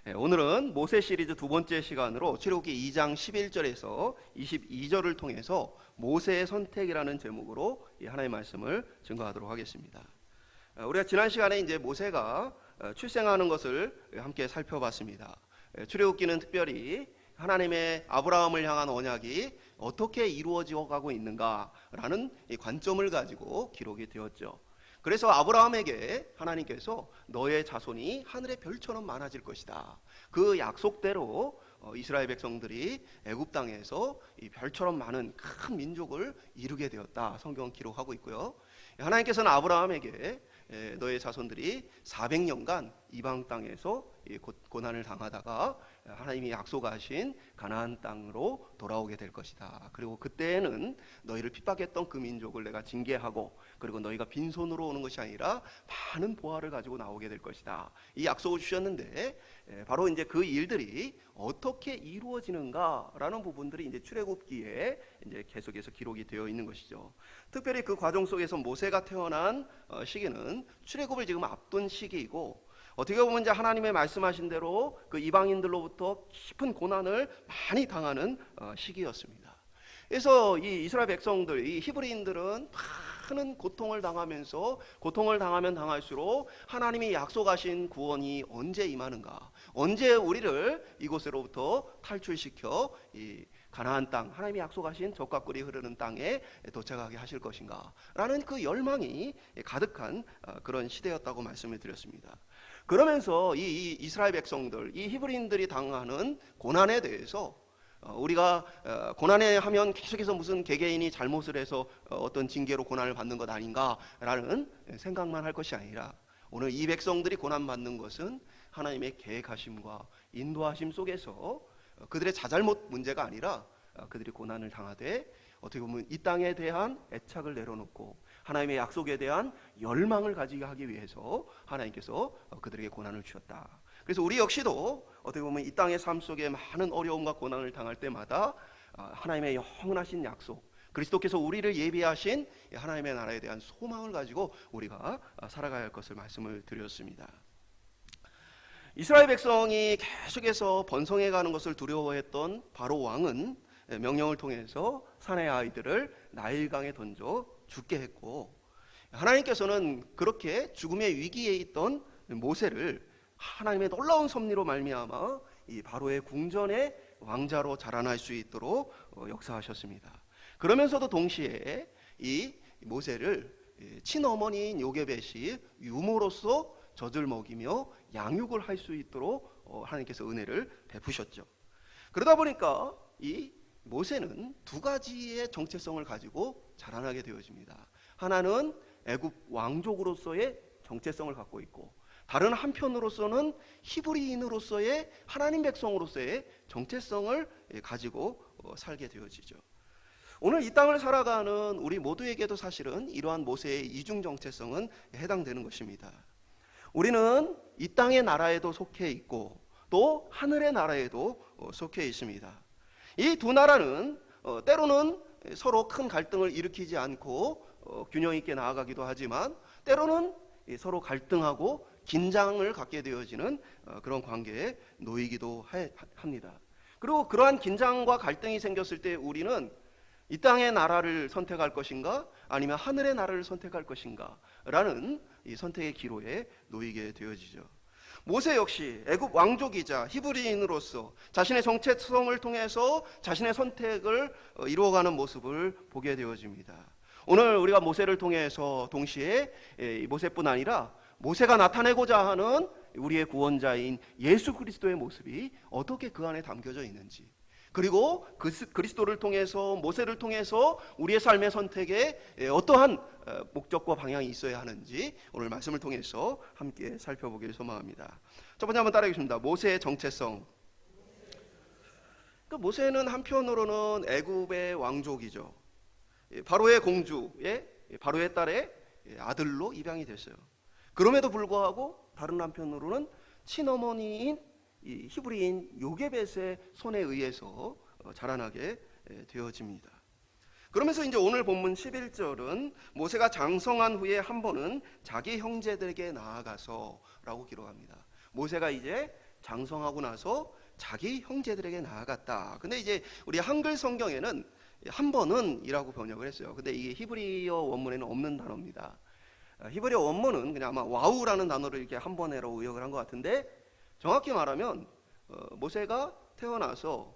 오늘은 모세 시리즈 두 번째 시간으로 출애굽기 2장 11절에서 22절을 통해서 모세의 선택이라는 제목으로 하나님의 말씀을 증거하도록 하겠습니다. 우리가 지난 시간에 이제 모세가 출생하는 것을 함께 살펴봤습니다. 출애굽기는 특별히 하나님의 아브라함을 향한 언약이 어떻게 이루어져 가고 있는가라는 관점을 가지고 기록이 되었죠. 그래서 아브라함에게 하나님께서 너의 자손이 하늘의 별처럼 많아질 것이다. 그 약속대로 이스라엘 백성들이 애굽 땅에서 이 별처럼 많은 큰 민족을 이루게 되었다. 성경은 기록하고 있고요. 하나님께서는 아브라함에게 너의 자손들이 400년간 이방 땅에서 고난을 당하다가 하나님이 약속하신 가나안 땅으로 돌아오게 될 것이다. 그리고 그때에는 너희를 핍박했던 그 민족을 내가 징계하고, 그리고 너희가 빈손으로 오는 것이 아니라 많은 보화를 가지고 나오게 될 것이다. 이 약속을 주셨는데 바로 이제 그 일들이 어떻게 이루어지는가라는 부분들이 이제 출애굽기에 이제 계속해서 기록이 되어 있는 것이죠. 특별히 그 과정 속에서 모세가 태어난 시기는 출애굽을 지금 앞둔 시기이고, 어떻게 보면 이제 하나님의 말씀하신 대로 그 이방인들로부터 깊은 고난을 많이 당하는 시기였습니다. 그래서 이 이스라엘 백성들, 이 히브리인들은 많은 고통을 당하면서 고통을 당하면 당할수록 하나님이 약속하신 구원이 언제 임하는가, 언제 우리를 이곳으로부터 탈출시켜 이 가나안 땅, 하나님이 약속하신 젖과 꿀이 흐르는 땅에 도착하게 하실 것인가 라는 그 열망이 가득한 그런 시대였다고 말씀을 드렸습니다. 그러면서 이 이스라엘 백성들, 이 히브리인들이 당하는 고난에 대해서 우리가 고난에 하면 계속해서 무슨 개개인이 잘못을 해서 어떤 징계로 고난을 받는 것 아닌가라는 생각만 할 것이 아니라, 오늘 이 백성들이 고난받는 것은 하나님의 계획하심과 인도하심 속에서 그들의 자잘못 문제가 아니라 그들이 고난을 당하되 어떻게 보면 이 땅에 대한 애착을 내려놓고 하나님의 약속에 대한 열망을 가지게 하기 위해서 하나님께서 그들에게 고난을 주셨다. 그래서 우리 역시도 어떻게 보면 이 땅의 삶 속에 많은 어려움과 고난을 당할 때마다 하나님의 영원하신 약속, 그리스도께서 우리를 예비하신 하나님의 나라에 대한 소망을 가지고 우리가 살아가야 할 것을 말씀을 드렸습니다. 이스라엘 백성이 계속해서 번성해 가는 것을 두려워했던 바로 왕은 명령을 통해서 사내 아이들을 나일강에 던져 죽게 했고, 하나님께서는 그렇게 죽음의 위기에 있던 모세를 하나님의 놀라운 섭리로 말미암아 이 바로의 궁전의 왕자로 자라날 수 있도록 역사하셨습니다. 그러면서도 동시에 이 모세를 친어머니인 요게벳이 유모로서 젖을 먹이며 양육을 할 수 있도록 하나님께서 은혜를 베푸셨죠. 그러다 보니까 이 모세는 두 가지의 정체성을 가지고 자라나게 되어집니다. 하나는 애굽 왕족으로서의 정체성을 갖고 있고, 다른 한편으로서는 히브리인으로서의 하나님 백성으로서의 정체성을 가지고 살게 되어지죠. 오늘 이 땅을 살아가는 우리 모두에게도 사실은 이러한 모세의 이중 정체성은 해당되는 것입니다. 우리는 이 땅의 나라에도 속해 있고 또 하늘의 나라에도 속해 있습니다. 이 두 나라는 때로는 서로 큰 갈등을 일으키지 않고 균형 있게 나아가기도 하지만, 때로는 서로 갈등하고 긴장을 갖게 되어지는 그런 관계에 놓이기도 합니다. 그리고 그러한 긴장과 갈등이 생겼을 때 우리는 이 땅의 나라를 선택할 것인가 아니면 하늘의 나라를 선택할 것인가 라는 이 선택의 기로에 놓이게 되어지죠. 모세 역시 애굽 왕족이자 히브리인으로서 자신의 정체성을 통해서 자신의 선택을 이루어가는 모습을 보게 되어집니다. 오늘 우리가 모세를 통해서 동시에 모세뿐 아니라 모세가 나타내고자 하는 우리의 구원자인 예수 그리스도의 모습이 어떻게 그 안에 담겨져 있는지, 그리고 그리스도를 통해서, 모세를 통해서 우리의 삶의 선택에 어떠한 목적과 방향이 있어야 하는지 오늘 말씀을 통해서 함께 살펴보기를 소망합니다. 첫 번째 한번 따라하겠습니다. 모세의 정체성. 모세는 한편으로는 애굽의 왕족이죠. 바로의 공주의, 바로의 딸의 아들로 입양이 됐어요. 그럼에도 불구하고 다른 한편으로는 친어머니인 이 히브리인 요게벳의 손에 의해서 자라나게 되어집니다. 그러면서 이제 오늘 본문 11절은 모세가 장성한 후에 한 번은 자기 형제들에게 나아가서 라고 기록합니다. 모세가 이제 장성하고 나서 자기 형제들에게 나아갔다. 근데 이제 우리 한글 성경에는 한 번은이라고 번역을 했어요. 근데 이게 히브리어 원문에는 없는 단어입니다. 히브리어 원문은 그냥 아마 와우라는 단어를 이렇게 한 번에로 의역을 한 것 같은데, 정확히 말하면 모세가 태어나서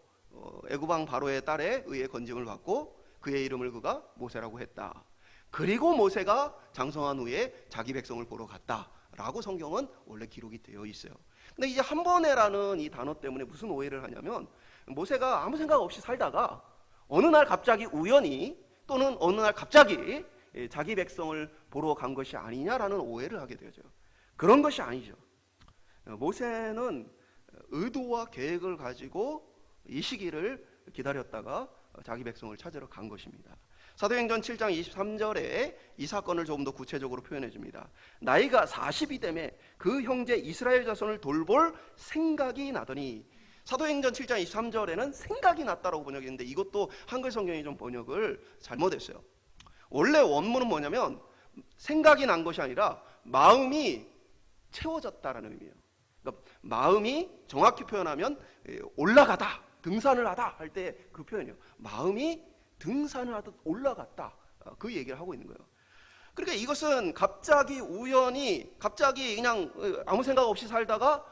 애굽왕 바로의 딸에 의해 건짐을 받고 그의 이름을 그가 모세라고 했다. 그리고 모세가 장성한 후에 자기 백성을 보러 갔다라고 성경은 원래 기록이 되어 있어요. 근데 이제 한 번에라는 이 단어 때문에 무슨 오해를 하냐면, 모세가 아무 생각 없이 살다가 어느 날 갑자기 우연히 또는 어느 날 갑자기 자기 백성을 보러 간 것이 아니냐라는 오해를 하게 되죠. 그런 것이 아니죠. 모세는 의도와 계획을 가지고 이 시기를 기다렸다가 자기 백성을 찾으러 간 것입니다. 사도행전 7장 23절에 이 사건을 조금 더 구체적으로 표현해 줍니다. 나이가 40이 되매 그 형제 이스라엘 자손을 돌볼 생각이 나더니, 사도행전 7장 23절에는 생각이 났다라고 번역했는데 이것도 한글 성경이 좀 번역을 잘못했어요. 원래 원문은 뭐냐면 생각이 난 것이 아니라 마음이 채워졌다라는 의미예요. 그러니까 마음이 정확히 표현하면 올라가다, 등산을 하다 할 때 그 표현이에요. 마음이 등산을 하듯 올라갔다, 그 얘기를 하고 있는 거예요. 그러니까 이것은 갑자기 우연히 갑자기 그냥 아무 생각 없이 살다가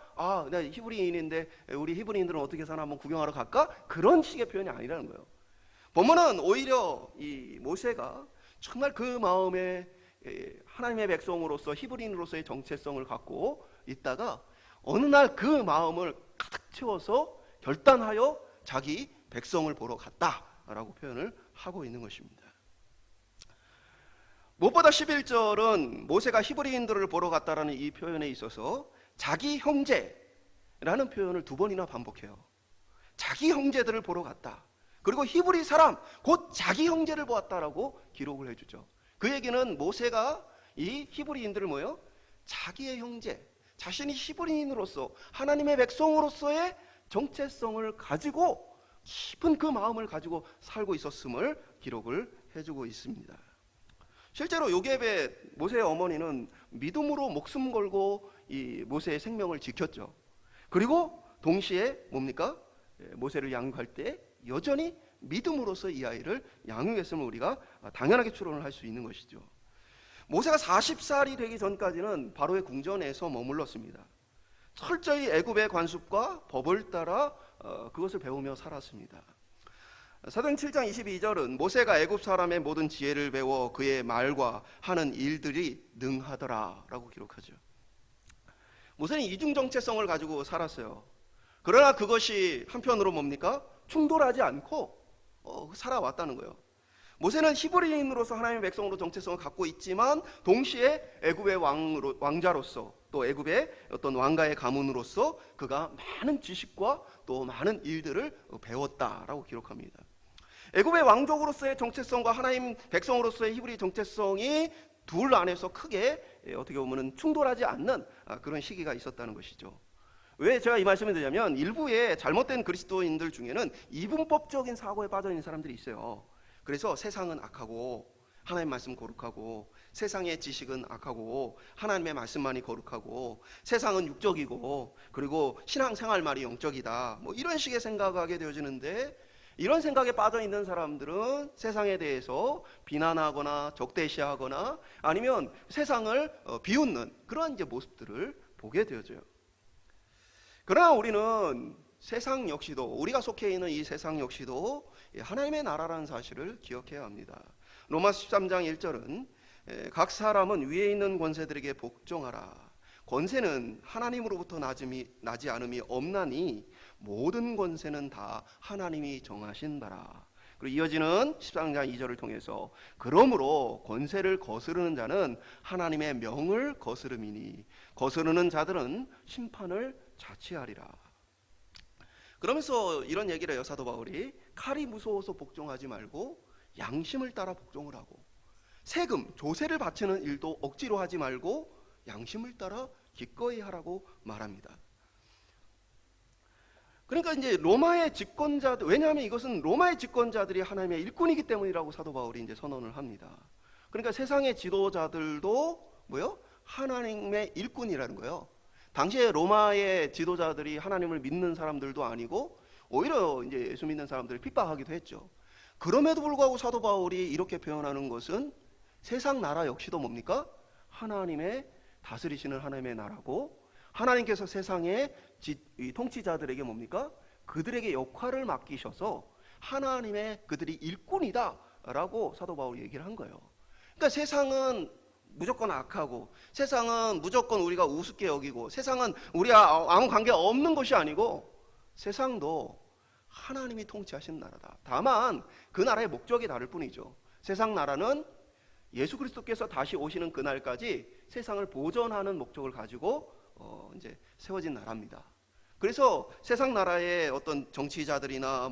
나 히브리인인데 우리 히브리인들은 어떻게 사나 한번 구경하러 갈까? 그런 식의 표현이 아니라는 거예요. 본문은 오히려 이 모세가 정말 그 마음에 하나님의 백성으로서 히브리인으로서의 정체성을 갖고 있다가 어느 날 그 마음을 가득 채워서 결단하여 자기 백성을 보러 갔다라고 표현을 하고 있는 것입니다. 무엇보다 11절은 모세가 히브리인들을 보러 갔다라는 이 표현에 있어서 자기 형제라는 표현을 두 번이나 반복해요. 자기 형제들을 보러 갔다. 그리고 히브리 사람, 곧 자기 형제를 보았다라고 기록을 해주죠. 그 얘기는 모세가 이 히브리인들을 뭐예요? 자기의 형제, 자신이 히브리인으로서 하나님의 백성으로서의 정체성을 가지고 깊은 그 마음을 가지고 살고 있었음을 기록을 해주고 있습니다. 실제로 요셉의 모세의 어머니는 믿음으로 목숨 걸고 이 모세의 생명을 지켰죠. 그리고 동시에 뭡니까? 모세를 양육할 때 여전히 믿음으로써 이 아이를 양육했음을 우리가 당연하게 추론을 할 수 있는 것이죠. 모세가 40살이 되기 전까지는 바로의 궁전에서 머물렀습니다. 철저히 애굽의 관습과 법을 따라 그것을 배우며 살았습니다. 사도행전 7장 22절은 모세가 애굽 사람의 모든 지혜를 배워 그의 말과 하는 일들이 능하더라 라고 기록하죠. 모세는 이중 정체성을 가지고 살았어요. 그러나 그것이 한편으로 뭡니까? 충돌하지 않고 살아왔다는 거예요. 모세는 히브리인으로서 하나님의 백성으로 정체성을 갖고 있지만 동시에 애굽의 왕자로서 또 애굽의 어떤 왕가의 가문으로서 그가 많은 지식과 또 많은 일들을 배웠다라고 기록합니다. 애굽의 왕족으로서의 정체성과 하나님 백성으로서의 히브리 정체성이 둘 안에서 크게 어떻게 보면 충돌하지 않는 그런 시기가 있었다는 것이죠. 왜 제가 이 말씀을 드리냐면 일부의 잘못된 그리스도인들 중에는 이분법적인 사고에 빠져 있는 사람들이 있어요. 그래서 세상은 악하고 하나님 말씀 거룩하고, 세상의 지식은 악하고 하나님의 말씀만이 거룩하고, 세상은 육적이고 그리고 신앙생활만이 영적이다, 뭐 이런 식의 생각하게 되어지는데, 이런 생각에 빠져 있는 사람들은 세상에 대해서 비난하거나 적대시하거나 아니면 세상을 비웃는 그런 이제 모습들을 보게 되어져요. 그러나 우리는 세상 역시도, 우리가 속해 있는 이 세상 역시도 하나님의 나라라는 사실을 기억해야 합니다. 로마서 13장 1절은 각 사람은 위에 있는 권세들에게 복종하라. 권세는 하나님으로부터 나지 않음이 없나니 모든 권세는 다 하나님이 정하신 바라. 그리고 이어지는 13장 2절을 통해서 그러므로 권세를 거스르는 자는 하나님의 명을 거스름이니 거스르는 자들은 심판을 자취하리라. 그러면서 이런 얘기를 해요. 사도 바울이 칼이 무서워서 복종하지 말고 양심을 따라 복종을 하고, 세금, 조세를 바치는 일도 억지로 하지 말고 양심을 따라 기꺼이 하라고 말합니다. 그러니까 이제 로마의 집권자들, 왜냐하면 이것은 로마의 집권자들이 하나님의 일꾼이기 때문이라고 사도 바울이 이제 선언을 합니다. 그러니까 세상의 지도자들도 뭐요? 하나님의 일꾼이라는 거예요. 당시에 로마의 지도자들이 하나님을 믿는 사람들도 아니고 오히려 이제 예수 믿는 사람들을 핍박하기도 했죠. 그럼에도 불구하고 사도 바울이 이렇게 표현하는 것은 세상 나라 역시도 뭡니까? 하나님의 다스리시는 하나님의 나라고, 하나님께서 세상의 통치자들에게 뭡니까? 그들에게 역할을 맡기셔서 하나님의 그들이 일꾼이다 라고 사도 바울이 얘기를 한 거예요. 그러니까 세상은 무조건 악하고, 세상은 무조건 우리가 우습게 여기고, 세상은 우리와 아무 관계 없는 것이 아니고, 세상도 하나님이 통치하신 나라다. 다만 그 나라의 목적이 다를 뿐이죠. 세상 나라는 예수 그리스도께서 다시 오시는 그날까지 세상을 보존하는 목적을 가지고 이제 세워진 나라입니다. 그래서 세상 나라의 어떤 정치자들이나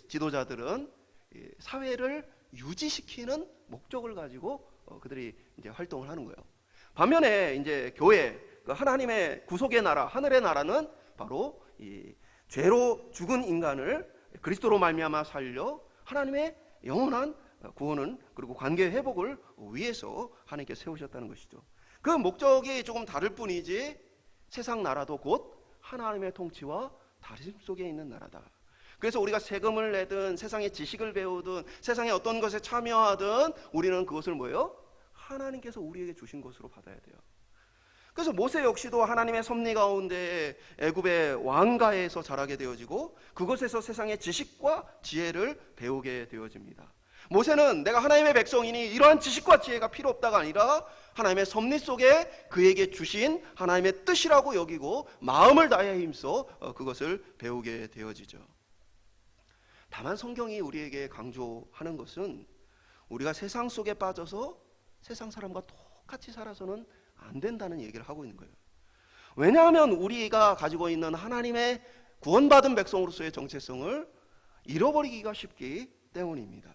지도자들은 사회를 유지시키는 목적을 가지고 그들이 이제 활동을 하는 거예요. 반면에 이제 교회, 하나님의 구속의 나라, 하늘의 나라는 바로 이 죄로 죽은 인간을 그리스도로 말미암아 살려 하나님의 영원한 구원은, 그리고 관계 회복을 위해서 하나님께 세우셨다는 것이죠. 그 목적이 조금 다를 뿐이지 세상 나라도 곧 하나님의 통치와 다림 속에 있는 나라다. 그래서 우리가 세금을 내든 세상의 지식을 배우든 세상의 어떤 것에 참여하든 우리는 그것을 뭐예요? 하나님께서 우리에게 주신 것으로 받아야 돼요. 그래서 모세 역시도 하나님의 섭리 가운데 애굽의 왕가에서 자라게 되어지고, 그것에서 세상의 지식과 지혜를 배우게 되어집니다. 모세는 내가 하나님의 백성이니 이러한 지식과 지혜가 필요 없다가 아니라 하나님의 섭리 속에 그에게 주신 하나님의 뜻이라고 여기고 마음을 다해 힘써 그것을 배우게 되어지죠. 다만 성경이 우리에게 강조하는 것은 우리가 세상 속에 빠져서 세상 사람과 똑같이 살아서는 안 된다는 얘기를 하고 있는 거예요. 왜냐하면 우리가 가지고 있는 하나님의 구원받은 백성으로서의 정체성을 잃어버리기가 쉽기 때문입니다.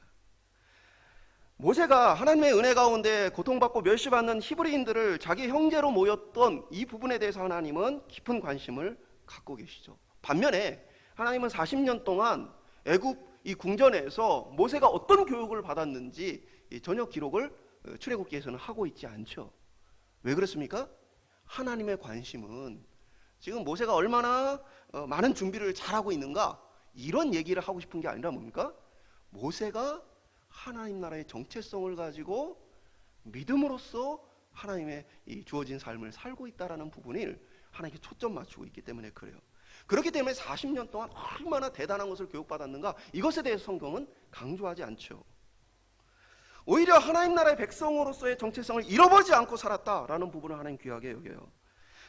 모세가 하나님의 은혜 가운데 고통받고 멸시받는 히브리인들을 자기 형제로 모였던 이 부분에 대해서 하나님은 깊은 관심을 갖고 계시죠. 반면에 하나님은 40년 동안 애굽 이 궁전에서 모세가 어떤 교육을 받았는지 전혀 기록을 출애굽기에서는 하고 있지 않죠. 왜 그렇습니까? 하나님의 관심은 지금 모세가 얼마나 많은 준비를 잘하고 있는가, 이런 얘기를 하고 싶은 게 아니라 뭡니까? 모세가 하나님 나라의 정체성을 가지고 믿음으로써 하나님의 이 주어진 삶을 살고 있다는 부분을 하나님께 초점 맞추고 있기 때문에 그래요. 그렇기 때문에 40년 동안 얼마나 대단한 것을 교육받았는가, 이것에 대해서 성경은 강조하지 않죠. 오히려 하나님 나라의 백성으로서의 정체성을 잃어버리지 않고 살았다라는 부분을 하나님 귀하게 여겨요.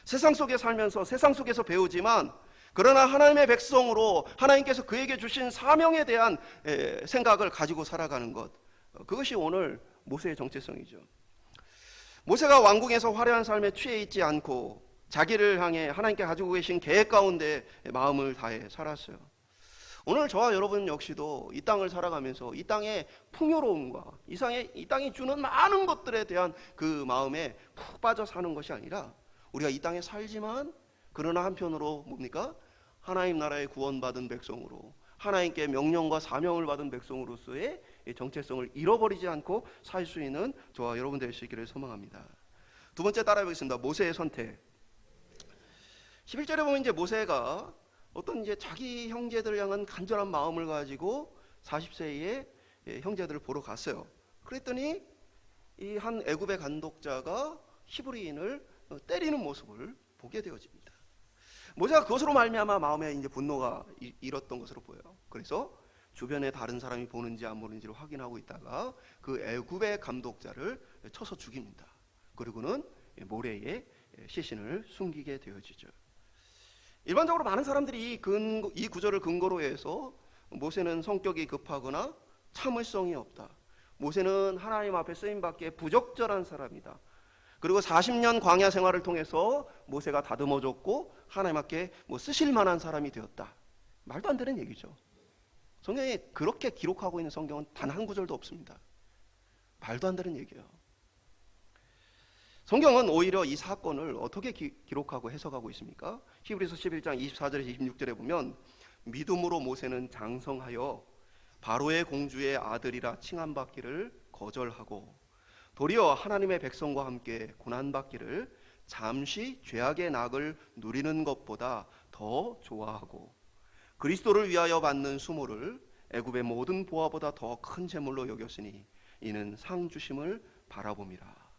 세상 속에 살면서 세상 속에서 배우지만, 그러나 하나님의 백성으로 하나님께서 그에게 주신 사명에 대한 생각을 가지고 살아가는 것, 그것이 오늘 모세의 정체성이죠. 모세가 왕궁에서 화려한 삶에 취해 있지 않고 자기를 향해 하나님께 가지고 계신 계획 가운데 마음을 다해 살았어요. 오늘 저와 여러분 역시도 이 땅을 살아가면서 이 땅의 풍요로움과 이 땅이 주는 많은 것들에 대한 그 마음에 푹 빠져 사는 것이 아니라, 우리가 이 땅에 살지만 그러나 한편으로 뭡니까? 하나님 나라의 구원받은 백성으로, 하나님께 명령과 사명을 받은 백성으로서의 정체성을 잃어버리지 않고 살 수 있는 저와 여러분 되시기를 소망합니다. 두 번째 따라해 보겠습니다. 모세의 선택. 11절에 보면 이제 모세가 어떤 이제 자기 형제들을 향한 간절한 마음을 가지고 40세의 형제들을 보러 갔어요. 그랬더니 이 한 애굽의 간독자가 히브리인을 때리는 모습을 보게 되어집니다. 모세가 그것으로 말미암아 마음에 이제 분노가 일었던 것으로 보여요. 그래서 주변에 다른 사람이 보는지 안 보는지를 확인하고 있다가 그 애굽의 감독자를 쳐서 죽입니다. 그리고는 모래에 시신을 숨기게 되어지죠. 일반적으로 많은 사람들이 이 구절을 근거로 해서 모세는 성격이 급하거나 참을성이 없다, 모세는 하나님 앞에 쓰임받기에 부적절한 사람이다, 그리고 40년 광야 생활을 통해서 모세가 다듬어졌고 하나님 앞에 쓰실 만한 사람이 되었다, 말도 안 되는 얘기죠. 성경에 그렇게 기록하고 있는 성경은 단 한 구절도 없습니다. 말도 안 되는 얘기예요. 성경은 오히려 이 사건을 어떻게 기록하고 해석하고 있습니까? 히브리서 11장 24절에서 26절에 보면, 믿음으로 모세는 장성하여 바로의 공주의 아들이라 칭함받기를 거절하고 도리어 하나님의 백성과 함께 고난받기를 잠시 죄악의 낙을 누리는 것보다 더 좋아하고 그리스도를 위하여 받는 수모를 애굽의 모든 보화보다 더 큰 재물로 여겼으니 이는 상 주심을 바라봄이라.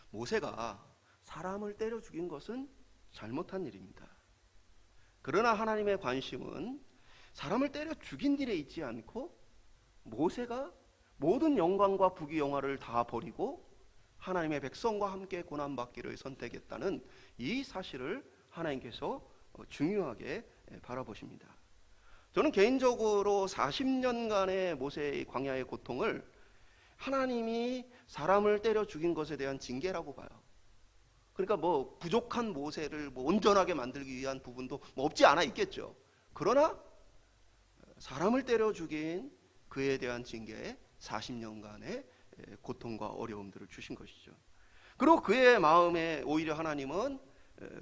모세가 사람을 때려 죽인 것은 잘못한 일입니다. 그러나 하나님의 관심은 사람을 때려 죽인 일에 있지 않고 모세가 모든 영광과 부귀영화를 다 버리고 하나님의 백성과 함께 고난받기를 선택했다는 이 사실을 하나님께서 중요하게 바라보십니다. 저는 개인적으로 40년간의 모세의 광야의 고통을 하나님이 사람을 때려 죽인 것에 대한 징계라고 봐요. 그러니까 부족한 모세를 온전하게 만들기 위한 부분도 없지 않아 있겠죠. 그러나 사람을 때려 죽인 그에 대한 징계에 40년간의 고통과 어려움들을 주신 것이죠. 그리고 그의 마음에 오히려 하나님은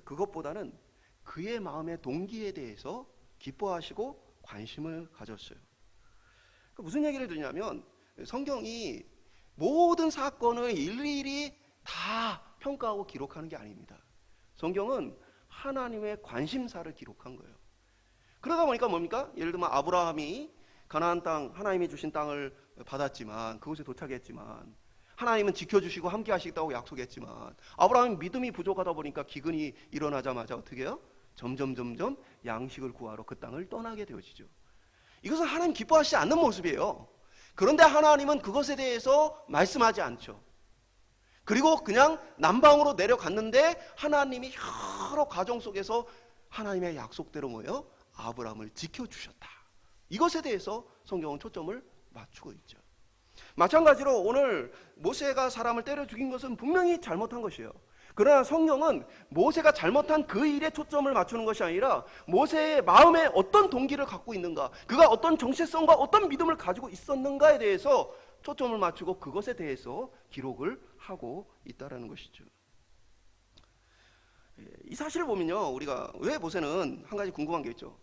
그것보다는 그의 마음의 동기에 대해서 기뻐하시고 관심을 가졌어요. 무슨 얘기를 드냐면 성경이 모든 사건을 일일이 다 평가하고 기록하는 게 아닙니다. 성경은 하나님의 관심사를 기록한 거예요. 그러다 보니까 뭡니까? 예를 들면 아브라함이 가나안 땅, 하나님이 주신 땅을 받았지만 그곳에 도착했지만 하나님은 지켜주시고 함께 하시겠다고 약속했지만 아브라함이 믿음이 부족하다 보니까 기근이 일어나자마자 어떻게 해요? 점점 양식을 구하러 그 땅을 떠나게 되어지죠. 이것은 하나님 기뻐하시지 않는 모습이에요. 그런데 하나님은 그것에 대해서 말씀하지 않죠. 그리고 그냥 남방으로 내려갔는데 하나님이 여러 과정 속에서 하나님의 약속대로 뭐예요? 아브라함을 지켜주셨다. 이것에 대해서 성경은 초점을 맞추고 있죠. 마찬가지로 오늘 모세가 사람을 때려 죽인 것은 분명히 잘못한 것이에요. 그러나 성경은 모세가 잘못한 그 일에 초점을 맞추는 것이 아니라 모세의 마음에 어떤 동기를 갖고 있는가, 그가 어떤 정체성과 어떤 믿음을 가지고 있었는가에 대해서 초점을 맞추고 그것에 대해서 기록을 하고 있다는 것이죠. 이 사실을 보면요, 우리가 왜 모세는 한 가지 궁금한 게 있죠.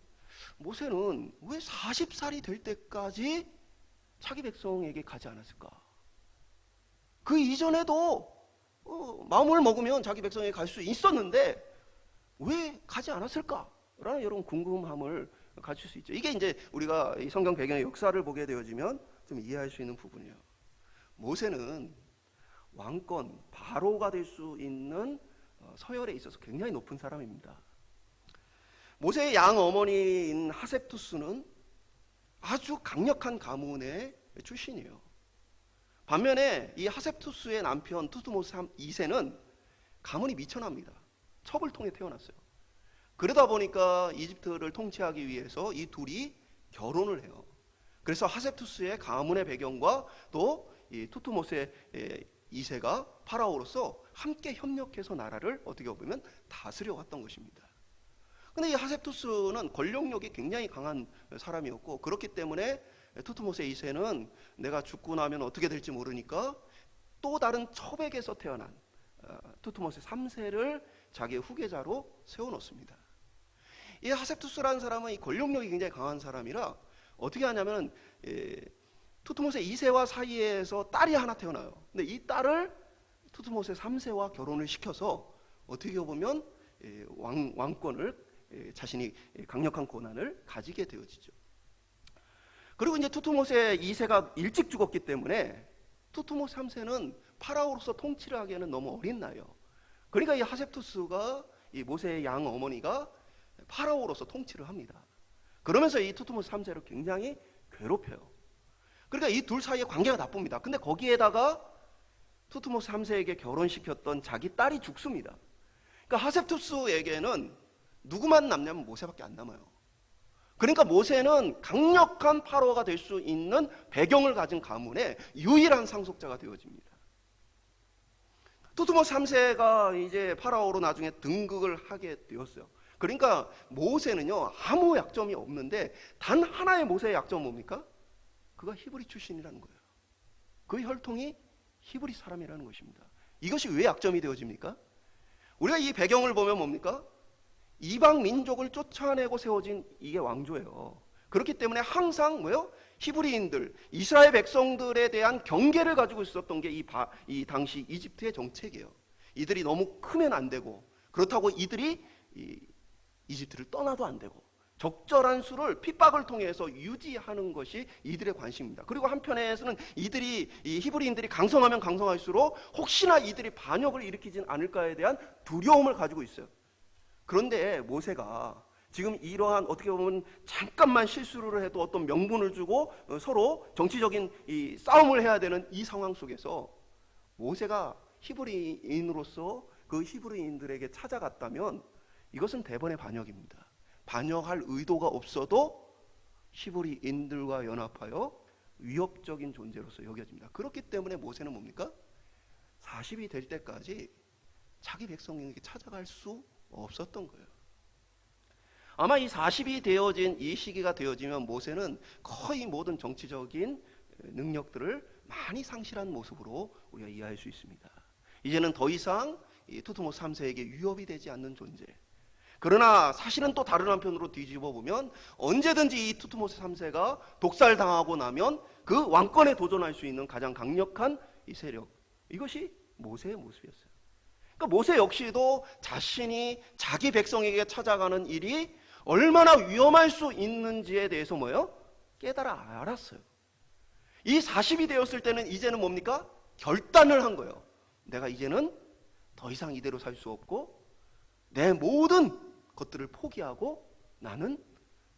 모세는 왜 40살이 될 때까지 자기 백성에게 가지 않았을까? 그 이전에도 마음을 먹으면 자기 백성에게 갈 수 있었는데 왜 가지 않았을까라는 이런 궁금함을 가질 수 있죠. 이게 이제 우리가 이 성경 배경의 역사를 보게 되어지면 좀 이해할 수 있는 부분이에요. 모세는 왕권 바로가 될 수 있는 서열에 있어서 굉장히 높은 사람입니다. 모세의 양 어머니인 하셉투스는 아주 강력한 가문의 출신이에요. 반면에 이 하셉투스의 남편 투트모스 2세는 가문이 미천합니다. 첩을 통해 태어났어요. 그러다 보니까 이집트를 통치하기 위해서 이 둘이 결혼을 해요. 그래서 하셉투스의 가문의 배경과 또 이 투트모스 2세가 파라오로서 함께 협력해서 나라를 어떻게 보면 다스려 왔던 것입니다. 근데 이 하셉투스는 권력력이 굉장히 강한 사람이었고 그렇기 때문에 투트모스 2세는 내가 죽고 나면 어떻게 될지 모르니까 또 다른 첩에게서 태어난 투트모스 3세를 자기의 후계자로 세워놓습니다. 이 하셉투스라는 사람은 이 권력력이 굉장히 강한 사람이라 어떻게 하냐면 투트모스 2세와 사이에서 딸이 하나 태어나요. 근데 이 딸을 투트모스 3세와 결혼을 시켜서 어떻게 보면 왕권을 자신이 강력한 권한을 가지게 되어지죠. 그리고 이제 투트모스 2세가 일찍 죽었기 때문에 투트모스 3세는 파라오로서 통치를 하기에는 너무 어린 나이요. 그러니까 이 하셉투스가 이 모세의 양 어머니가 파라오로서 통치를 합니다. 그러면서 이 투트모스 3세를 굉장히 괴롭혀요. 그러니까 이 둘 사이의 관계가 나쁩니다. 근데 거기에다가 투트모스 3세에게 결혼시켰던 자기 딸이 죽습니다. 그러니까 하셉투스에게는 누구만 남냐면 모세밖에 안 남아요. 그러니까 모세는 강력한 파로가 될 수 있는 배경을 가진 가문의 유일한 상속자가 되어집니다. 투트모스 3세가 이제 파라오로 나중에 등극을 하게 되었어요. 그러니까 모세는요 아무 약점이 없는데 단 하나의 모세의 약점은 뭡니까? 그가 히브리 출신이라는 거예요. 그 혈통이 히브리 사람이라는 것입니다. 이것이 왜 약점이 되어집니까? 우리가 이 배경을 보면 뭡니까? 이방 민족을 쫓아내고 세워진 이게 왕조예요. 그렇기 때문에 항상 뭐요? 히브리인들, 이스라엘 백성들에 대한 경계를 가지고 있었던 게 이 당시 이집트의 정책이에요. 이들이 너무 크면 안 되고, 그렇다고 이들이 이집트를 떠나도 안 되고, 적절한 수를 핍박을 통해서 유지하는 것이 이들의 관심입니다. 그리고 한편에서는 이 히브리인들이 강성하면 강성할수록 혹시나 이들이 반역을 일으키진 않을까에 대한 두려움을 가지고 있어요. 그런데 모세가 지금 이러한 어떻게 보면 잠깐만 실수를 해도 어떤 명분을 주고 서로 정치적인 이 싸움을 해야 되는 이 상황 속에서 모세가 히브리인으로서 그 히브리인들에게 찾아갔다면 이것은 대번의 반역입니다. 반역할 의도가 없어도 히브리인들과 연합하여 위협적인 존재로서 여겨집니다. 그렇기 때문에 모세는 뭡니까? 40이 될 때까지 자기 백성에게 찾아갈 수 없었던 거예요. 아마 이 40이 되어진 이 시기가 되어지면 모세는 거의 모든 정치적인 능력들을 많이 상실한 모습으로 우리가 이해할 수 있습니다. 이제는 더 이상 이 투트모스 3세에게 위협이 되지 않는 존재. 그러나 사실은 또 다른 한편으로 뒤집어 보면 언제든지 이 투트모스 3세가 독살당하고 나면 그 왕권에 도전할 수 있는 가장 강력한 이 세력, 이것이 모세의 모습이었어요. 그러니까 모세 역시도 자신이 자기 백성에게 찾아가는 일이 얼마나 위험할 수 있는지에 대해서 깨달아 알았어요. 이 40이 되었을 때는 이제는 뭡니까? 결단을 한 거예요. 내가 이제는 더 이상 이대로 살 수 없고 내 모든 것들을 포기하고 나는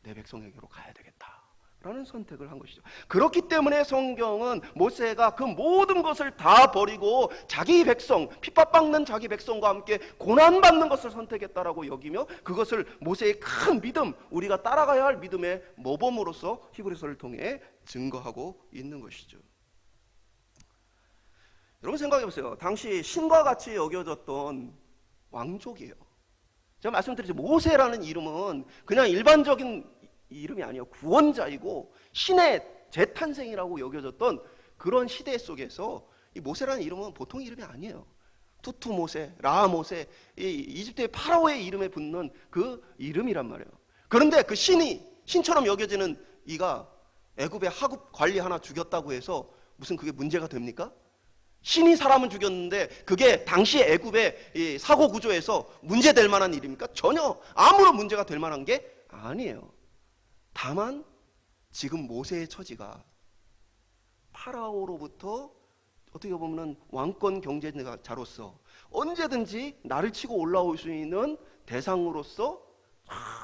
내 백성에게로 가야 되겠다 라는 선택을 한 것이죠. 그렇기 때문에 성경은 모세가 그 모든 것을 다 버리고 자기 백성, 핍박받는 자기 백성과 함께 고난받는 것을 선택했다라고 여기며 그것을 모세의 큰 믿음, 우리가 따라가야 할 믿음의 모범으로서 히브리서를 통해 증거하고 있는 것이죠. 여러분 생각해 보세요. 당시 신과 같이 여겨졌던 왕족이에요. 제가 말씀드렸죠. 모세라는 이름은 그냥 일반적인 이름이 아니에요. 구원자이고 신의 재탄생이라고 여겨졌던 그런 시대 속에서 이 모세라는 이름은 보통 이름이 아니에요. 투투 모세, 라 모세, 이집트의 파라오의 이름에 붙는 그 이름이란 말이에요. 그런데 그 신처럼 여겨지는 이가 애굽의 하급 관리 하나 죽였다고 해서 무슨 그게 문제가 됩니까? 신이 사람은 죽였는데 그게 당시 애굽의 사고 구조에서 문제될 만한 일입니까? 전혀 아무런 문제가 될 만한 게 아니에요. 다만 지금 모세의 처지가 파라오로부터 어떻게 보면 왕권 경제자로서 언제든지 나를 치고 올라올 수 있는 대상으로서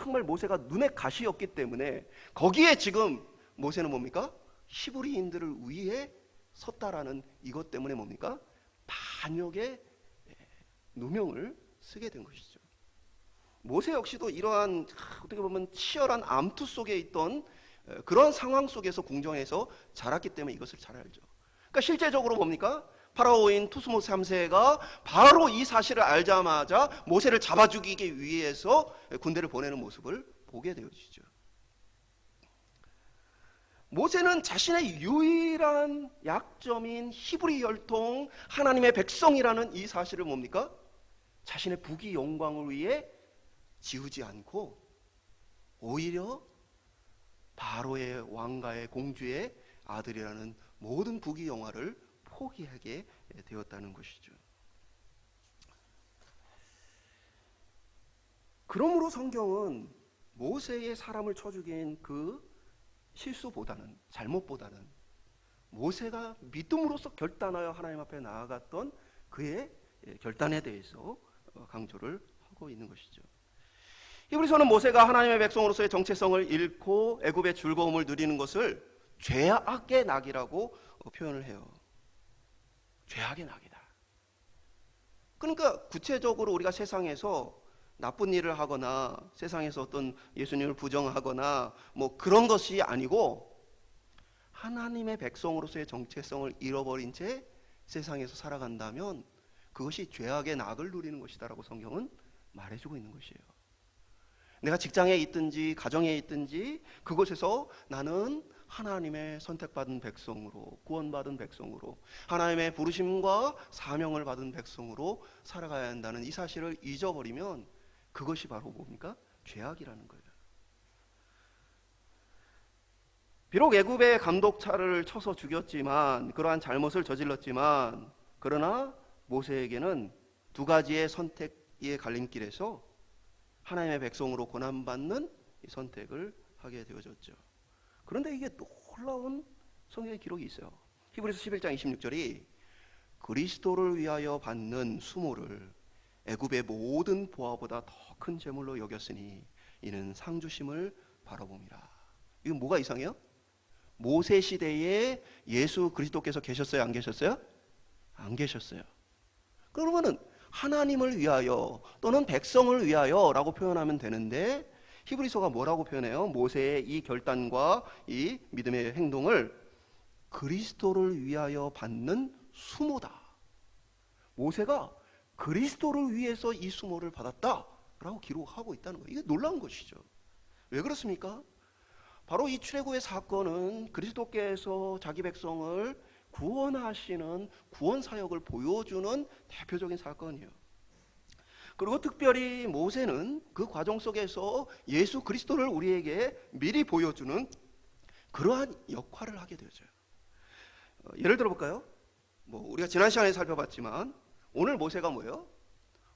정말 모세가 눈의 가시였기 때문에 거기에 지금 모세는 뭡니까? 히브리인들을 위해 섰다라는 이것 때문에 뭡니까? 반역의 누명을 쓰게 된 것이죠. 모세 역시도 이러한 어떻게 보면 치열한 암투 속에 있던 그런 상황 속에서 궁정에서 자랐기 때문에 이것을 잘 알죠. 그러니까 실제적으로 뭡니까? 파라오인 투스모스 3세가 바로 이 사실을 알자마자 모세를 잡아 죽이기 위해서 군대를 보내는 모습을 보게 되어지죠. 모세는 자신의 유일한 약점인 히브리 혈통 하나님의 백성이라는 이 사실을 뭡니까? 자신의 부귀 영광을 위해 지우지 않고 오히려 바로의 왕가의 공주의 아들이라는 모든 부귀 영화를 포기하게 되었다는 것이죠. 그러므로 성경은 모세의 사람을 쳐 죽인 그 실수보다는, 잘못보다는 모세가 믿음으로써 결단하여 하나님 앞에 나아갔던 그의 결단에 대해서 강조를 하고 있는 것이죠. 히브리서는 모세가 하나님의 백성으로서의 정체성을 잃고 애굽의 즐거움을 누리는 것을 죄악의 낙이라고 표현을 해요. 죄악의 낙이다. 그러니까 구체적으로 우리가 세상에서 나쁜 일을 하거나 세상에서 어떤 예수님을 부정하거나 뭐 그런 것이 아니고 하나님의 백성으로서의 정체성을 잃어버린 채 세상에서 살아간다면 그것이 죄악의 낙을 누리는 것이다라고 성경은 말해주고 있는 것이에요. 내가 직장에 있든지 가정에 있든지 그곳에서 나는 하나님의 선택받은 백성으로, 구원받은 백성으로, 하나님의 부르심과 사명을 받은 백성으로 살아가야 한다는 이 사실을 잊어버리면 그것이 바로 뭡니까? 죄악이라는 거예요. 비록 애굽의 감독차를 쳐서 죽였지만, 그러한 잘못을 저질렀지만, 그러나 모세에게는 두 가지의 선택의 갈림길에서 하나님의 백성으로 고난받는 이 선택을 하게 되어졌죠. 그런데 이게 놀라운 성경의 기록이 있어요. 히브리서 11장 26절이 그리스도를 위하여 받는 수모를 애굽의 모든 보화보다 더 큰 재물로 여겼으니 이는 상 주심을 바라봅니다. 이건 뭐가 이상해요? 모세 시대에 예수 그리스도께서 계셨어요? 안 계셨어요? 안 계셨어요. 그러면은 하나님을 위하여 또는 백성을 위하여 라고 표현하면 되는데 히브리서가 뭐라고 표현해요? 모세의 이 결단과 이 믿음의 행동을 그리스도를 위하여 받는 수모다. 모세가 그리스도를 위해서 이 수모를 받았다라고 기록하고 있다는 거예요. 이게 놀라운 것이죠. 왜 그렇습니까? 바로 이 출애굽의 사건은 그리스도께서 자기 백성을 구원하시는 구원 사역을 보여주는 대표적인 사건이에요. 그리고 특별히 모세는 그 과정 속에서 예수 그리스도를 우리에게 미리 보여주는 그러한 역할을 하게 되어져요. 예를 들어 볼까요? 우리가 지난 시간에 살펴봤지만 오늘 모세가 뭐예요?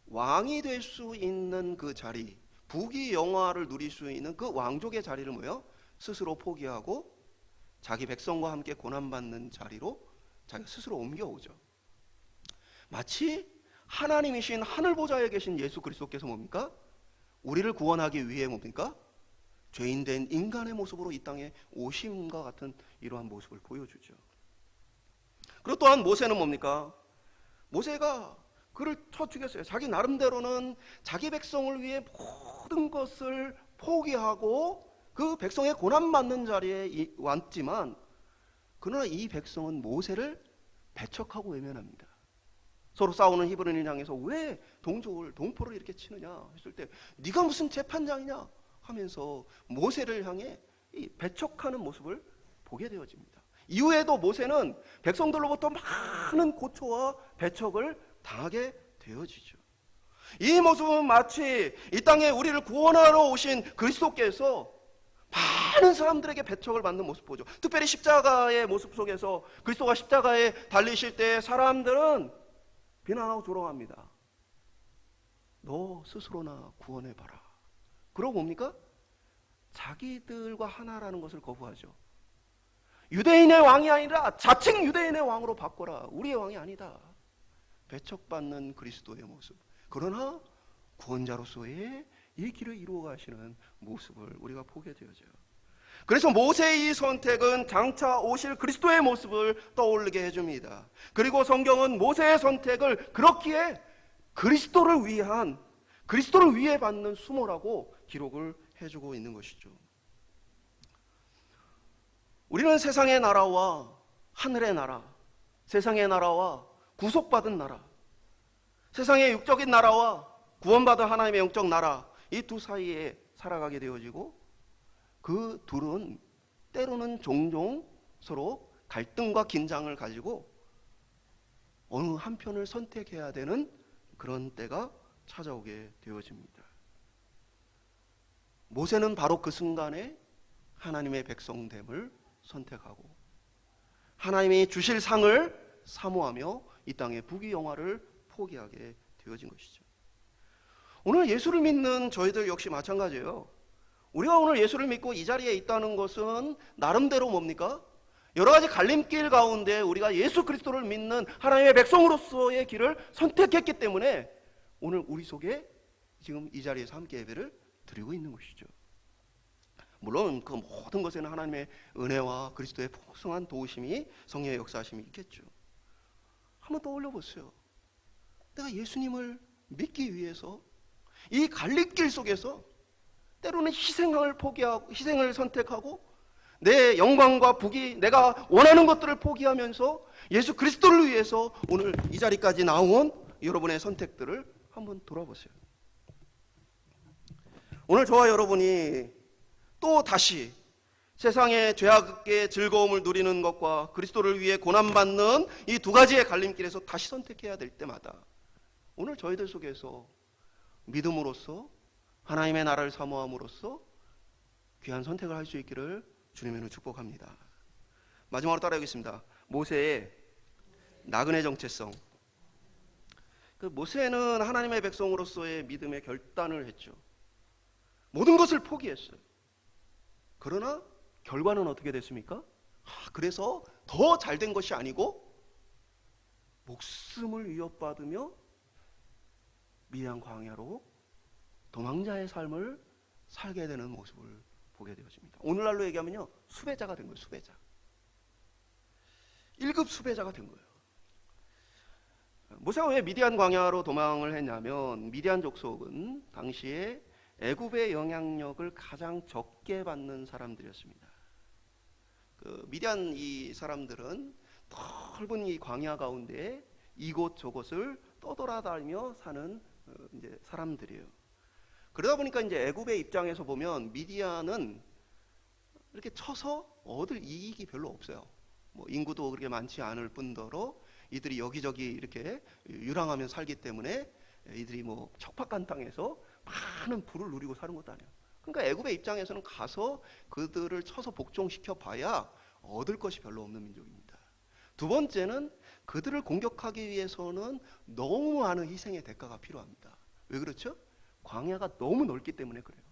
왕이 될 수 있는 그 자리, 부귀 영화를 누릴 수 있는 그 왕족의 자리를 뭐예요? 스스로 포기하고 자기 백성과 함께 고난받는 자리로 자기가 스스로 옮겨오죠. 마치 하나님이신 하늘보좌에 계신 예수 그리스도께서 뭡니까? 우리를 구원하기 위해 뭡니까? 죄인된 인간의 모습으로 이 땅에 오심과 같은 이러한 모습을 보여주죠. 그리고 또한 모세는 뭡니까? 모세가 그를 쳐 죽였어요. 자기 나름대로는 자기 백성을 위해 모든 것을 포기하고 그 백성의 고난받는 자리에 왔지만 그러나 이 백성은 모세를 배척하고 외면합니다. 서로 싸우는 히브리인을 향해서 왜 동포를 이렇게 치느냐 했을 때 네가 무슨 재판장이냐 하면서 모세를 향해 이 배척하는 모습을 보게 되어집니다. 이후에도 모세는 백성들로부터 많은 고초와 배척을 당하게 되어지죠. 이 모습은 마치 이 땅에 우리를 구원하러 오신 그리스도께서 많은 사람들에게 배척을 받는 모습 보죠. 특별히 십자가의 모습 속에서 그리스도가 십자가에 달리실 때 사람들은 비난하고 조롱합니다. 너 스스로나 구원해봐라. 그러고 뭡니까? 자기들과 하나라는 것을 거부하죠. 유대인의 왕이 아니라 자칭 유대인의 왕으로 바꿔라. 우리의 왕이 아니다. 배척받는 그리스도의 모습. 그러나 구원자로서의 이 길을 이루어 가시는 모습을 우리가 보게 되어져요. 그래서 모세의 이 선택은 장차 오실 그리스도의 모습을 떠올리게 해줍니다. 그리고 성경은 모세의 선택을 그렇기에 그리스도를 위해 받는 수모라고 기록을 해주고 있는 것이죠. 우리는 세상의 나라와 하늘의 나라, 세상의 나라와 구속받은 나라, 세상의 육적인 나라와 구원받은 하나님의 영적 나라, 이 두 사이에 살아가게 되어지고 그 둘은 때로는 종종 서로 갈등과 긴장을 가지고 어느 한편을 선택해야 되는 그런 때가 찾아오게 되어집니다. 모세는 바로 그 순간에 하나님의 백성됨을 선택하고 하나님이 주실 상을 사모하며 이 땅의 부귀 영화를 포기하게 되어진 것이죠. 오늘 예수를 믿는 저희들 역시 마찬가지예요. 우리가 오늘 예수를 믿고 이 자리에 있다는 것은 나름대로 뭡니까? 여러 가지 갈림길 가운데 우리가 예수 그리스도를 믿는 하나님의 백성으로서의 길을 선택했기 때문에 오늘 우리 속에 지금 이 자리에서 함께 예배를 드리고 있는 것이죠. 물론 그 모든 것에는 하나님의 은혜와 그리스도의 풍성한 도우심이, 성령의 역사하심이 있겠죠. 한번 떠올려 보세요. 내가 예수님을 믿기 위해서 이 갈림길 속에서 때로는 희생을 포기하고, 희생을 선택하고 내 영광과 부귀, 내가 원하는 것들을 포기하면서 예수 그리스도를 위해서 오늘 이 자리까지 나온 여러분의 선택들을 한번 돌아보세요. 오늘 저와 여러분이 또 다시 세상의 죄악의 즐거움을 누리는 것과 그리스도를 위해 고난받는 이 두 가지의 갈림길에서 다시 선택해야 될 때마다 오늘 저희들 속에서 믿음으로써 하나님의 나라를 사모함으로써 귀한 선택을 할 수 있기를 주님으로 축복합니다. 마지막으로 따라하겠습니다. 모세의 나그네 정체성. 그 모세는 하나님의 백성으로서의 믿음의 결단을 했죠. 모든 것을 포기했어요. 그러나 결과는 어떻게 됐습니까? 그래서 더 잘된 것이 아니고 목숨을 위협받으며 미디안 광야로 도망자의 삶을 살게 되는 모습을 보게 되었습니다. 오늘날로 얘기하면요, 수배자가 된 거예요. 수배자. 1급 수배자가 된 거예요. 모세가 왜 미디안 광야로 도망을 했냐면 미디안 족속은 당시에 애굽의 영향력을 가장 적게 받는 사람들이었습니다. 그 미디안 이 사람들은 넓은 이 광야 가운데 이곳 저곳을 떠돌아다니며 사는 이제 사람들이에요. 그러다 보니까 이제 애굽의 입장에서 보면 미디안은 이렇게 쳐서 얻을 이익이 별로 없어요. 뭐 인구도 그렇게 많지 않을 뿐더러 이들이 여기저기 이렇게 유랑하며 살기 때문에 이들이 뭐 척박한 땅에서 많은 부를 누리고 사는 것도 아니에요. 그러니까 애굽의 입장에서는 가서 그들을 쳐서 복종시켜 봐야 얻을 것이 별로 없는 민족입니다. 두 번째는 그들을 공격하기 위해서는 너무 많은 희생의 대가가 필요합니다. 왜 그렇죠? 광야가 너무 넓기 때문에 그래요.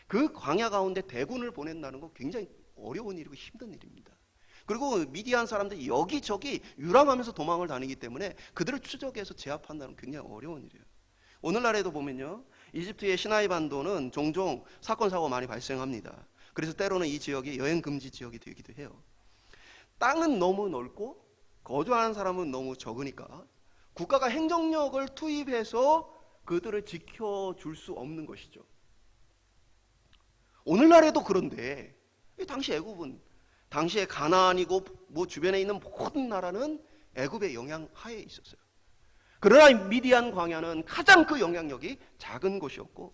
그 광야 가운데 대군을 보낸다는 건 굉장히 어려운 일이고 힘든 일입니다. 그리고 미디안 사람들이 여기저기 유랑하면서 도망을 다니기 때문에 그들을 추적해서 제압한다는 건 굉장히 어려운 일이에요. 오늘날에도 보면요, 이집트의 시나이 반도는 종종 사건 사고가 많이 발생합니다. 그래서 때로는 이 지역이 여행 금지 지역이 되기도 해요. 땅은 너무 넓고 거주하는 사람은 너무 적으니까 국가가 행정력을 투입해서 그들을 지켜줄 수 없는 것이죠. 오늘날에도 그런데 당시 애굽은 당시에 가나안이고 뭐 주변에 있는 모든 나라는 애굽의 영향 하에 있었어요. 그러나 미디안 광야는 가장 그 영향력이 작은 곳이었고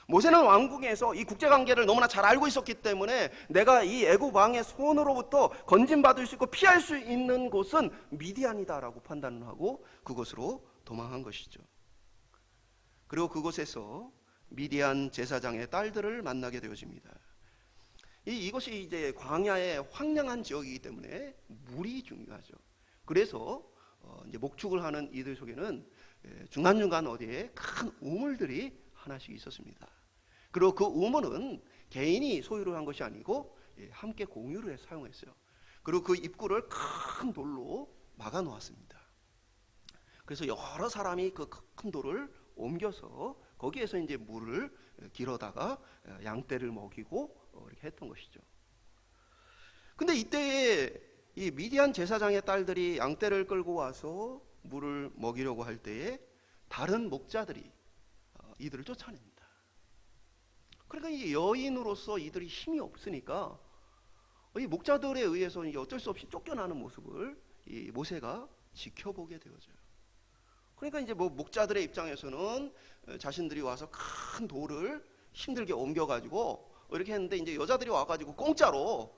모세는 왕궁에서 이 국제관계를 너무나 잘 알고 있었기 때문에 내가 이 애굽 왕의 손으로부터 건진받을 수 있고 피할 수 있는 곳은 미디안이다라고 판단을 하고 그곳으로 도망한 것이죠. 그리고 그곳에서 미디안 제사장의 딸들을 만나게 되어집니다. 이것이 이제 광야의 황량한 지역이기 때문에 물이 중요하죠. 그래서 이제 목축을 하는 이들 속에는 중간중간 어디에 큰 우물들이 하나씩 있었습니다. 그리고 그 우물은 개인이 소유를 한 것이 아니고 함께 공유를 해서 사용했어요. 그리고 그 입구를 큰 돌로 막아 놓았습니다. 그래서 여러 사람이 그 큰 돌을 옮겨서 거기에서 이제 물을 길어다가 양떼를 먹이고 이렇게 했던 것이죠. 근데 이때에 이 미디안 제사장의 딸들이 양떼를 끌고 와서 물을 먹이려고 할 때에 다른 목자들이 이들을 쫓아냅니다. 그러니까 이 여인으로서 이들이 힘이 없으니까 이 목자들에 의해서 어쩔 수 없이 쫓겨나는 모습을 이 모세가 지켜보게 되어져요. 그러니까 이제 뭐 목자들의 입장에서는 자신들이 와서 큰 돌을 힘들게 옮겨가지고 이렇게 했는데 이제 여자들이 와가지고 공짜로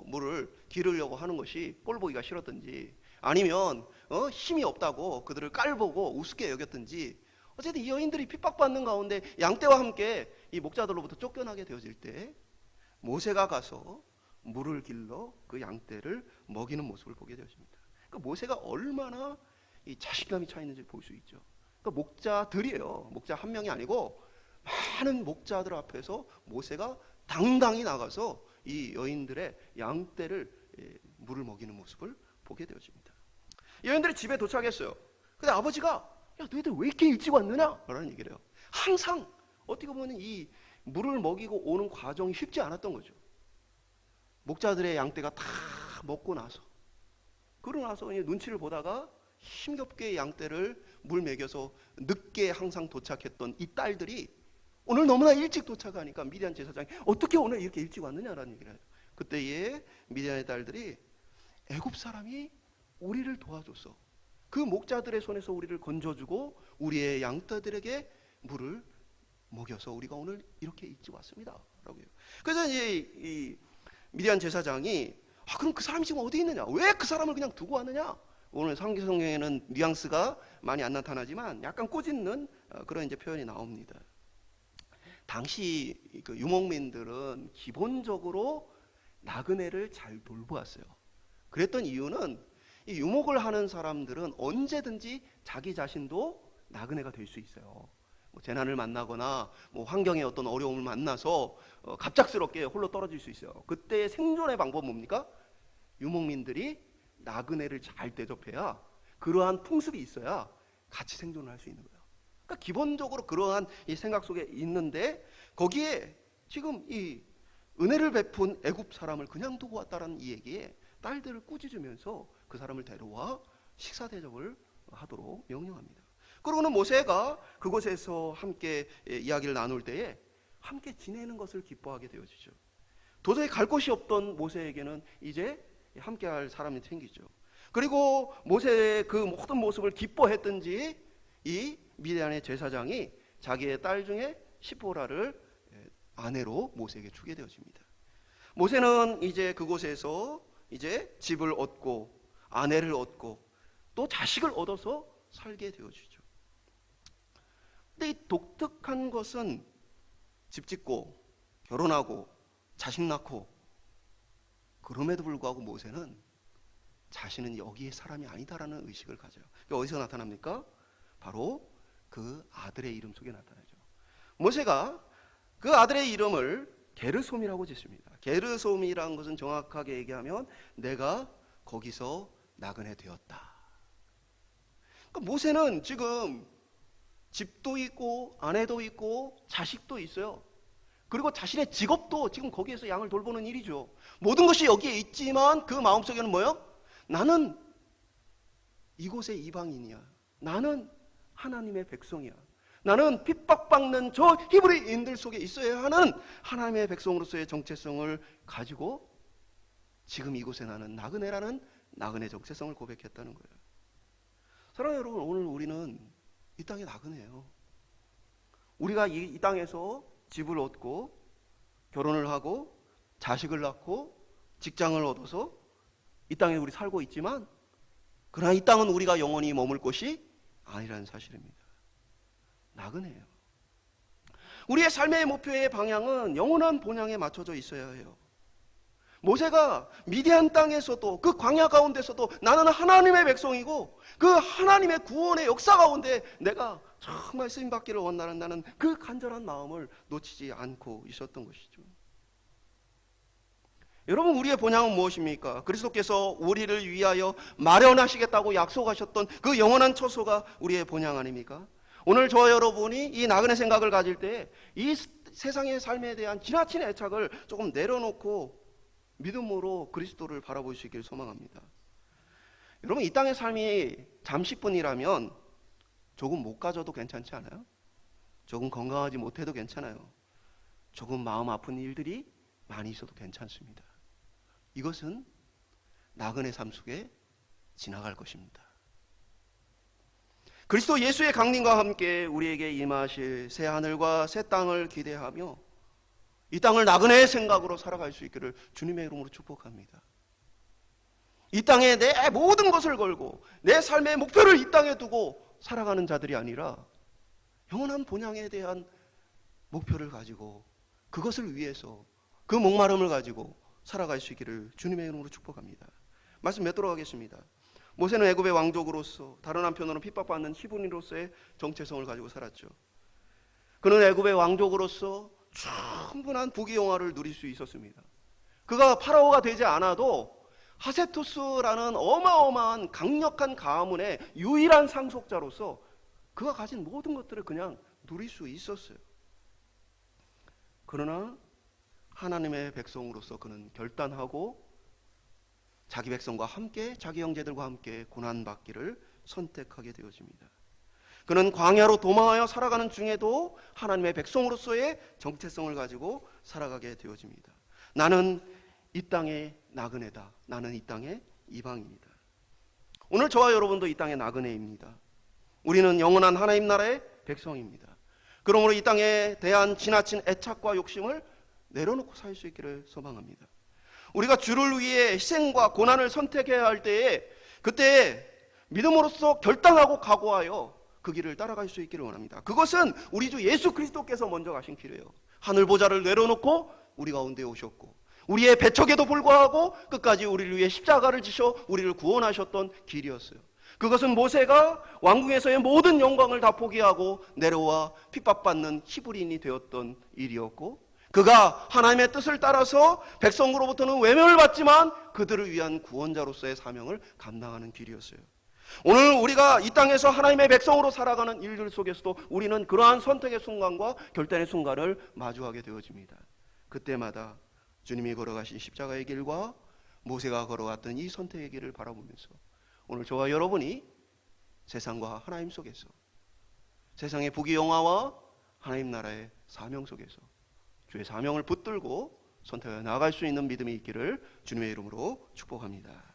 물을 기르려고 하는 것이 꼴보기가 싫었든지 아니면 힘이 없다고 그들을 깔보고 우습게 여겼든지 어쨌든 이 여인들이 핍박받는 가운데 양떼와 함께 이 목자들로부터 쫓겨나게 되어질 때 모세가 가서 물을 길러 그 양떼를 먹이는 모습을 보게 되었습니다. 그러니까 모세가 얼마나 이 자신감이 차 있는지 볼 수 있죠. 그러니까 목자들이에요. 목자 한 명이 아니고 많은 목자들 앞에서 모세가 당당히 나가서 이 여인들의 양떼를 물을 먹이는 모습을 보게 되어집니다. 여인들이 집에 도착했어요. 근데 아버지가 야 너희들 왜 이렇게 일찍 왔느냐? 라는 얘기를 해요. 항상 어떻게 보면 이 물을 먹이고 오는 과정이 쉽지 않았던 거죠. 목자들의 양떼가 다 먹고 나서 그러고 나서 눈치를 보다가 힘겹게 양떼를 물 먹여서 늦게 항상 도착했던 이 딸들이 오늘 너무나 일찍 도착하니까 미디안 제사장이 어떻게 오늘 이렇게 일찍 왔느냐라는 얘기를 해요. 그때에 미디안의 딸들이 애굽 사람이 우리를 도와줬어. 그 목자들의 손에서 우리를 건져주고 우리의 양떼들에게 물을 먹여서 우리가 오늘 이렇게 일찍 왔습니다. 라고 해요. 그래서 이제 이 미디안 제사장이 그럼 그 사람이 지금 어디 있느냐? 왜 그 사람을 그냥 두고 왔느냐? 오늘 성경에는 뉘앙스가 많이 안 나타나지만 약간 꼬집는 그런 이제 표현이 나옵니다. 당시 그 유목민들은 기본적으로 나그네를 잘 돌보았어요. 그랬던 이유는 이 유목을 하는 사람들은 언제든지 자기 자신도 나그네가 될 수 있어요. 뭐 재난을 만나거나 뭐 환경의 어떤 어려움을 만나서 갑작스럽게 홀로 떨어질 수 있어요. 그때 생존의 방법은 뭡니까? 유목민들이 나그네를 잘 대접해야, 그러한 풍습이 있어야 같이 생존을 할 수 있는 거예요. 그러니까 기본적으로 그러한 이 생각 속에 있는데, 거기에 지금 이 은혜를 베푼 애굽 사람을 그냥 두고 왔다라는 이 얘기에 딸들을 꾸짖으면서 그 사람을 데려와 식사 대접을 하도록 명령합니다. 그러고는 모세가 그곳에서 함께 이야기를 나눌 때에 함께 지내는 것을 기뻐하게 되어지죠. 도저히 갈 곳이 없던 모세에게는 이제 함께 할 사람이 생기죠. 그리고 모세의 그 모든 모습을 기뻐했던지 이 미디안의 제사장이 자기의 딸 중에 시보라를 아내로 모세에게 주게 되어집니다. 모세는 이제 그곳에서 이제 집을 얻고 아내를 얻고 또 자식을 얻어서 살게 되어지죠. 근데 이 독특한 것은 집 짓고 결혼하고 자식 낳고, 그럼에도 불구하고 모세는 자신은 여기의 사람이 아니다라는 의식을 가져요. 그게 어디서 나타납니까? 바로 그 아들의 이름 속에 나타나죠. 모세가 그 아들의 이름을 게르솜이라고 짓습니다. 게르솜이라는 것은 정확하게 얘기하면 내가 거기서 나그네 되었다. 그러니까 모세는 지금 집도 있고 아내도 있고 자식도 있어요. 그리고 자신의 직업도 지금 거기에서 양을 돌보는 일이죠. 모든 것이 여기에 있지만 그 마음속에는 뭐예요? 나는 이곳의 이방인이야. 나는 하나님의 백성이야. 나는 핍박받는 저 히브리인들 속에 있어야 하는 하나님의 백성으로서의 정체성을 가지고 지금 이곳에 나는 나그네라는 나그네 정체성을 고백했다는 거예요. 사랑하는 여러분, 오늘 우리는 이 땅의 나그네예요. 우리가 이 땅에서 집을 얻고 결혼을 하고 자식을 낳고 직장을 얻어서 이 땅에 우리 살고 있지만, 그러나 이 땅은 우리가 영원히 머물 곳이 아니라는 사실입니다. 나그네예요. 우리의 삶의 목표의 방향은 영원한 본향에 맞춰져 있어야 해요. 모세가 미디안 땅에서도 그 광야 가운데서도 나는 하나님의 백성이고 그 하나님의 구원의 역사 가운데 내가 정말 쓰임받기를 원하는 그 간절한 마음을 놓치지 않고 있었던 것이죠. 여러분, 우리의 본향은 무엇입니까? 그리스도께서 우리를 위하여 마련하시겠다고 약속하셨던 그 영원한 처소가 우리의 본향 아닙니까? 오늘 저와 여러분이 이 나그네 생각을 가질 때 이 세상의 삶에 대한 지나친 애착을 조금 내려놓고 믿음으로 그리스도를 바라볼 수 있기를 소망합니다. 여러분, 이 땅의 삶이 잠시뿐이라면 조금 못 가져도 괜찮지 않아요? 조금 건강하지 못해도 괜찮아요. 조금 마음 아픈 일들이 많이 있어도 괜찮습니다. 이것은 나그네 삶 속에 지나갈 것입니다. 그리스도 예수의 강림과 함께 우리에게 임하실 새 하늘과 새 땅을 기대하며 이 땅을 나그네의 생각으로 살아갈 수 있기를 주님의 이름으로 축복합니다. 이 땅에 내 모든 것을 걸고 내 삶의 목표를 이 땅에 두고 살아가는 자들이 아니라 영원한 본향에 대한 목표를 가지고 그것을 위해서 그 목마름을 가지고 살아갈 수 있기를 주님의 이름으로 축복합니다. 말씀 맺도록 하겠습니다. 모세는 애굽의 왕족으로서, 다른 한편으로는 핍박받는 히브리인으로서의 정체성을 가지고 살았죠. 그는 애굽의 왕족으로서 충분한 부귀영화를 누릴 수 있었습니다. 그가 파라오가 되지 않아도 하세투스라는 어마어마한 강력한 가문의 유일한 상속자로서 그가 가진 모든 것들을 그냥 누릴 수 있었어요. 그러나 하나님의 백성으로서 그는 결단하고 자기 백성과 함께, 자기 형제들과 함께 고난받기를 선택하게 되어집니다. 그는 광야로 도망하여 살아가는 중에도 하나님의 백성으로서의 정체성을 가지고 살아가게 되어집니다. 나는 이 땅의 나그네다. 나는 이 땅의 이방인이다. 오늘 저와 여러분도 이 땅의 나그네입니다. 우리는 영원한 하나님 나라의 백성입니다. 그러므로 이 땅에 대한 지나친 애착과 욕심을 내려놓고 살 수 있기를 소망합니다. 우리가 주를 위해 희생과 고난을 선택해야 할 때에 그때 믿음으로써 결단하고 각오하여 그 길을 따라갈 수 있기를 원합니다. 그것은 우리 주 예수 그리스도께서 먼저 가신 길이에요. 하늘 보좌를 내려놓고 우리 가운데 오셨고 우리의 배척에도 불구하고 끝까지 우리를 위해 십자가를 지셔 우리를 구원하셨던 길이었어요. 그것은 모세가 왕궁에서의 모든 영광을 다 포기하고 내려와 핍박받는 히브리인이 되었던 일이었고, 그가 하나님의 뜻을 따라서 백성으로부터는 외면을 받지만 그들을 위한 구원자로서의 사명을 감당하는 길이었어요. 오늘 우리가 이 땅에서 하나님의 백성으로 살아가는 일들 속에서도 우리는 그러한 선택의 순간과 결단의 순간을 마주하게 되어집니다. 그때마다 주님이 걸어가신 십자가의 길과 모세가 걸어갔던 이 선택의 길을 바라보면서 오늘 저와 여러분이 세상과 하나님 속에서, 세상의 부귀영화와 하나님 나라의 사명 속에서 주의 사명을 붙들고 선택해 나아갈 수 있는 믿음이 있기를 주님의 이름으로 축복합니다.